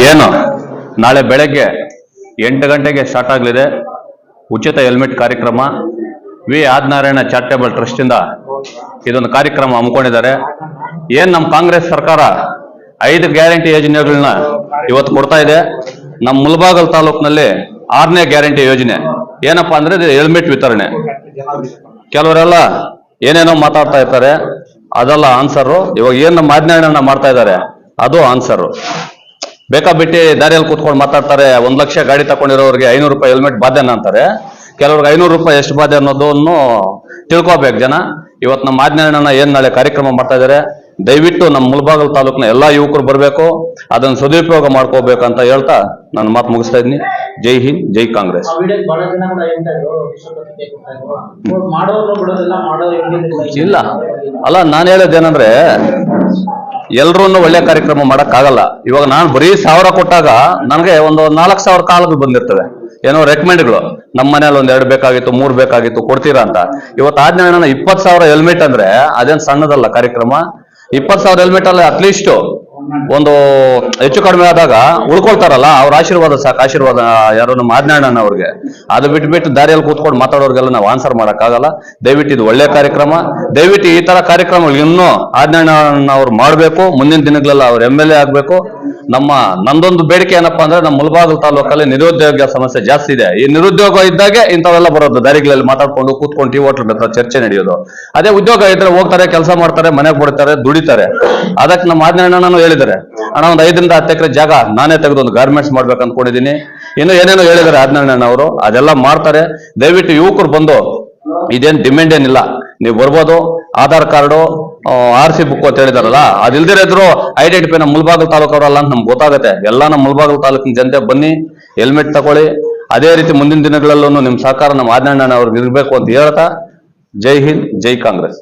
ಏನು ನಾಳೆ ಬೆಳಗ್ಗೆ 8 ಗಂಟೆಗೆ ಸ್ಟಾರ್ಟ್ ಆಗಲಿದೆ ಉಚಿತ ಹೆಲ್ಮೆಟ್ ಕಾರ್ಯಕ್ರಮ. ವಿ ಆದಿನಾರಾಯಣ ಚಾರಿಟೇಬಲ್ ಟ್ರಸ್ಟ್ ಇಂದ ಇದೊಂದು ಕಾರ್ಯಕ್ರಮ ಹಮ್ಮಿಕೊಂಡಿದ್ದಾರೆ. ಏನ್ ನಮ್ಮ ಕಾಂಗ್ರೆಸ್ ಸರ್ಕಾರ 5 ಗ್ಯಾರಂಟಿ ಯೋಜನೆಗಳನ್ನ ಇವತ್ತು ಕೊಡ್ತಾ ಇದೆ. ನಮ್ಮ ಮುಳಬಾಗಿಲು ತಾಲೂಕಿನಲ್ಲಿ 6ನೇ ಗ್ಯಾರಂಟಿ ಯೋಜನೆ ಏನಪ್ಪಾ ಅಂದ್ರೆ ಹೆಲ್ಮೆಟ್ ವಿತರಣೆ. ಕೆಲವರೆಲ್ಲ ಏನೇನೋ ಮಾತಾಡ್ತಾ ಇರ್ತಾರೆ, ಅದೆಲ್ಲ ಆನ್ಸರು. ಇವಾಗ ಏನ್ ನಮ್ಮ ಆಜ್ಞಾನ ಮಾಡ್ತಾ ಇದ್ದಾರೆ ಅದು ಆನ್ಸರು. ಬೇಕಾಬಿಟ್ಟಿ ದಾರಿಯಲ್ಲಿ ಕೂತ್ಕೊಂಡು ಮಾತಾಡ್ತಾರೆ. 1 ಲಕ್ಷ ಗಾಡಿ ತಗೊಂಡಿರೋರಿಗೆ 500 ರೂಪಾಯಿ ಹೆಲ್ಮೆಟ್ ಬಾಧ್ಯನ ಅಂತಾರೆ. ಕೆಲವ್ರಿಗೆ 500 ರೂಪಾಯಿ ಎಷ್ಟು ಬಾಧ್ಯ ಅನ್ನೋದನ್ನು ತಿಳ್ಕೊಬೇಕು ಜನ. ಇವತ್ತು ನಮ್ಮ ಆಜ್ಞಾನ ಏನ್ ನಾಳೆ ಕಾರ್ಯಕ್ರಮ ಮಾಡ್ತಾ ಇದ್ದಾರೆ, ದಯವಿಟ್ಟು ನಮ್ಮ ಮುಳಬಾಗಿಲು ತಾಲೂಕಿನ ಎಲ್ಲಾ ಯುವಕರು ಬರಬೇಕು, ಅದನ್ನು ಸದುಪಯೋಗ ಮಾಡ್ಕೋಬೇಕು ಅಂತ ಹೇಳ್ತಾ ನಾನು ಮಾತು ಮುಗಿಸ್ತಾ ಇದ್ದೀನಿ. ಜೈ ಹಿಂದ್, ಜೈ ಕಾಂಗ್ರೆಸ್. ಇಲ್ಲ ಅಲ್ಲ, ನಾನು ಹೇಳೋದೇನಂದ್ರೆ ಎಲ್ರೂ ಒಳ್ಳೆ ಕಾರ್ಯಕ್ರಮ ಮಾಡಕ್ ಆಗಲ್ಲ. ಇವಾಗ ನಾನು ಬರೀ 1000 ಕೊಟ್ಟಾಗ ನನಗೆ ಒಂದು 4000 ಕಾಲಗಳು ಬಂದಿರ್ತವೆ, ಏನೋ ರೆಕಮೆಂಡ್ಗಳು. ನಮ್ಮ ಮನೇಲಿ 1-2 ಬೇಕಾಗಿತ್ತು, 3 ಬೇಕಾಗಿತ್ತು, ಕೊಡ್ತೀರಾ ಅಂತ. ಇವತ್ತು ಆದ್ಮೇಲೆ 20,000 ಹೆಲ್ಮೆಟ್ ಅಂದ್ರೆ ಅದೇನ್ ಸಣ್ಣದಲ್ಲ ಕಾರ್ಯಕ್ರಮ. 20,000 ಹೆಲ್ಮೆಟ್ ಅಲ್ಲಿ ಅಟ್ಲೀಸ್ಟ್ ಒಂದು ಹೆಚ್ಚು ಕಡಿಮೆ ಆದಾಗ ಉಳ್ಕೊಳ್ತಾರಲ್ಲ, ಅವ್ರ ಆಶೀರ್ವಾದ ಸಾಕು. ಆಶೀರ್ವಾದ ಯಾರು ನಮ್ಮ ಆಜ್ಞಾನ ಅವ್ರಿಗೆ. ಅದು ಬಿಟ್ಟು ದಾರಿಯಲ್ಲಿ ಕೂತ್ಕೊಂಡು ಮಾತಾಡೋರ್ಗೆಲ್ಲ ನಾವು ಆನ್ಸರ್ ಮಾಡಕ್ ಆಗಲ್ಲ. ದಯವಿಟ್ಟು ಇದು ಒಳ್ಳೆ ಕಾರ್ಯಕ್ರಮ. ದಯವಿಟ್ಟು ಈ ತರ ಕಾರ್ಯಕ್ರಮಗಳು ಇನ್ನೂ ಆಜ್ಞಾನ ಅವ್ರು ಮಾಡ್ಬೇಕು. ಮುಂದಿನ ದಿನಗಳೆಲ್ಲ ಅವ್ರು MLA ಆಗ್ಬೇಕು. ನಂದೊಂದು ಬೇಡಿಕೆ ಏನಪ್ಪಾ ಅಂದ್ರೆ, ನಮ್ಮ ಮುಳಬಾಗಿಲು ತಾಲೂಕಲ್ಲಿ ನಿರುದ್ಯೋಗ ಸಮಸ್ಯೆ ಜಾಸ್ತಿ ಇದೆ. ಈ ನಿರುದ್ಯೋಗ ಇದ್ದಾಗೆ ಇಂಥವೆಲ್ಲ ಬರೋದು, ದಾರಿಗಳಲ್ಲಿ ಮಾತಾಡ್ಕೊಂಡು ಕೂತ್ಕೊಂಡು ಟೀ ಹೋಟ್ಲ್ ಹತ್ರ ಚರ್ಚೆ ನಡೆಯೋದು. ಅದೇ ಉದ್ಯೋಗ ಇದ್ರೆ ಹೋಗ್ತಾರೆ, ಕೆಲಸ ಮಾಡ್ತಾರೆ, ಮನೆಗೆ ಬಿಡ್ತಾರೆ, ದುಡಿತಾರೆ. ಅದಕ್ಕೆ ನಮ್ಮ ಆಜ್ಞಾನ ಹೇಳಿದ್ದಾರೆ, ಅಣ್ಣ ಒಂದು 5 ರಿಂದ 10 ಎಕರೆ ಜಾಗ ನಾನೇ ತೆಗೆದು ಒಂದು ಗಾರ್ಮೆಂಟ್ಸ್ ಮಾಡ್ಬೇಕು ಅನ್ಕೊಂಡಿದ್ದೀನಿ. ಇನ್ನು ಏನೇನೋ ಹೇಳಿದ್ದಾರೆ ಆಜ್ಞಾನ ಅವರು, ಅದೆಲ್ಲ ಮಾಡ್ತಾರೆ. ದಯವಿಟ್ಟು ಯುವಕರು ಬಂದು, ಇದೇನ್ ಡಿಮ್ಯಾಂಡ್ ಏನಿಲ್ಲ, ನೀವು ಬರ್ಬೋದು. ಆಧಾರ್ ಕಾರ್ಡು, RC ಬುಕ್ ಅಂತ ಹೇಳಿದಾರಲ್ಲ, ಅದಿಲ್ದಿರಿದ್ರು ಐಡೆಂಟಿಫೈ ನಮ್ಮ ಮುಳಬಾಗಿಲು ತಾಲೂಕವರಲ್ಲ ಅಂತ ನಮ್ಗೆ ಗೊತ್ತಾಗುತ್ತೆ. ಎಲ್ಲ ನಮ್ಮ ಮುಳಬಾಗಿಲು ತಾಲೂಕಿನ ಜನತೆ ಬನ್ನಿ, ಹೆಲ್ಮೆಟ್ ತಗೊಳ್ಳಿ. ಅದೇ ರೀತಿ ಮುಂದಿನ ದಿನಗಳಲ್ಲೂ ನಿಮ್ ಸಹಕಾರ ನಮ್ಮ ಆಜ್ಞಾನ ಅವ್ರಿಗೆ ಇರ್ಬೇಕು ಅಂತ ಹೇಳ್ತಾ, ಜೈ ಹಿಂದ್, ಜೈ ಕಾಂಗ್ರೆಸ್.